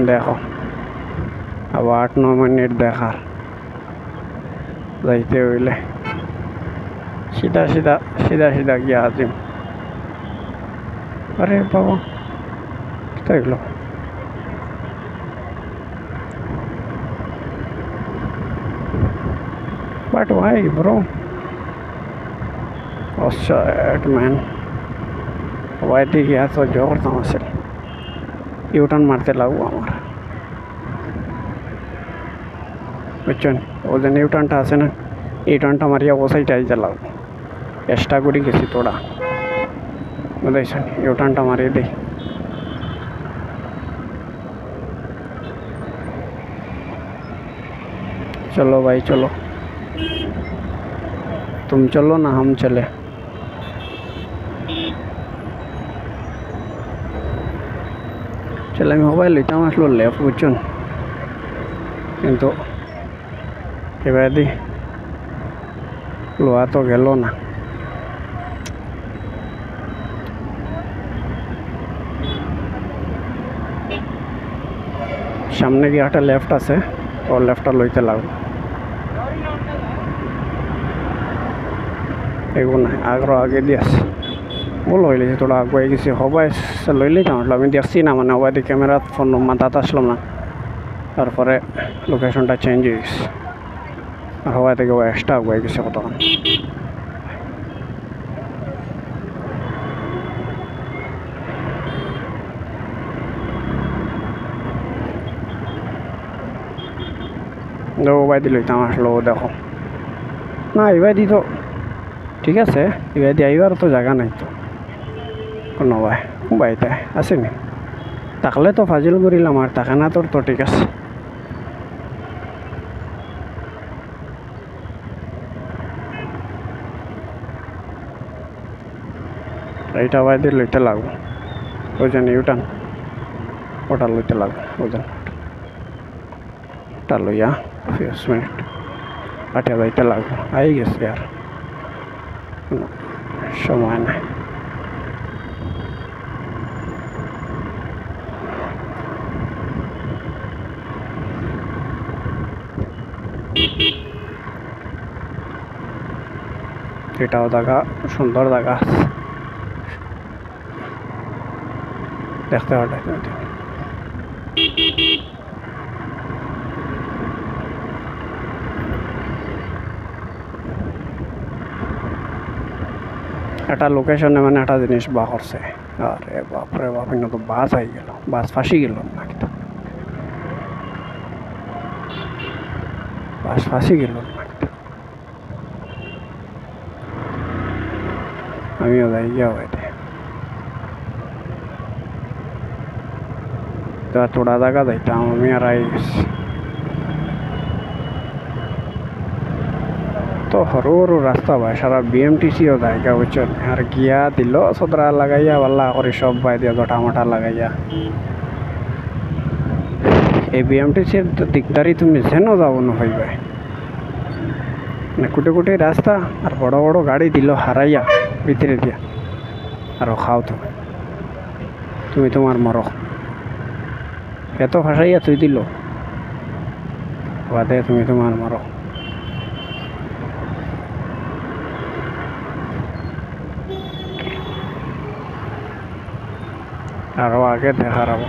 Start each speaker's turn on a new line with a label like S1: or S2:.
S1: দেখো আবার 8-9 মিনিট দেখার যাইতে হইলে সিধা সিধা সিধা সিধা গিয়া আজিম। আরে বাবা কোথায় গেল? But why, bro? Oh shit, man. Why did he have so जोर से यूटर्न मारते लागू আমার বুঝছেন? ও যে নিউটনটা আছে না, এই টার্নটা মারিয়া ও সাইডে আইতে লাগবো। চেষ্টা করি গেছি তোরা বুঝাইছেন, ইউটার্নটা মারিয়ে দেই। चलो भाई चलो, तुम चलो ना हम चले। चले मोबाइल लैताम आसलो लेफ्ट बुझছেন, কিন্তু এবার দি লোয়া তো গেল না। সামনে গিয়ে একটা লেফট আছে, ও লেফটটা লইতে লাগবে। এগো না আগ্রহ আগে দিয়াস বলো হইলে তোরা আগুয়ে গেছি হবাই লইলেই তো আমি দেখছি না, মানে হবাই দিয়ে ক্যামেরা ফোন মাথাতে আসলাম না, তারপরে লোকেশনটা চেঞ্জ হয়ে গেছে আর হওয়া থেকে ও এক্সট্রা আগুয়ে গেছে কতক্ষণ। ও বাইদি লইতাম আসলো দেখো না, এবার দি তো ঠিক আছে, এবার দিয়ে আইবার তো জায়গা নাই তো কোনো ভাই বাইতে আসেনি, তাকলে তো ফাজিল করিলাম আর তাকে না তোর তো ঠিক আছে। এইটা বাইদি লইতে লাগবো ওজন ইউটান, ওটা লইতে লাগবো ওজন, ওটা লইয়া 20 মিনিট আটে যাইতে লাগবো। আই গেছে আর সময় নাই। এটাও জায়গা সুন্দর জায়গা দেখতে পারে। একটা লোকেশনে মানে একটা জিনিস বা করছে, আরে বাপরে বাপ, তো বাস আই গেল, বাস ফাঁসি গেল না, বাস ফাঁসি গেল না, আমিও যাই গিয়া হইতে তোড়া জায়গা যাইতাম আমি আর আই গেছি তো সরু সরু রাস্তা ভাই, সারা বিএমটিসিও জায়গা বুঝছেন, আর গিয়া দিল সদরা লাগাইয়া পাল্লা করে সব বাই দিয়া জটা মাটা লাগাইয়া। এই বিএমটিসির দিকদারি তুমি যেন যাবো না হইবে, মানে কুটে কুটে রাস্তা আর বড় বড় গাড়ি দিল হারাইয়া ভিতরে দিয়া, আর খাও তুমি তোমার মরো এত ফাঁসাইয়া তুই দিল বাদে তুমি তোমার মরো। আরো আগে দেখা রাখবো।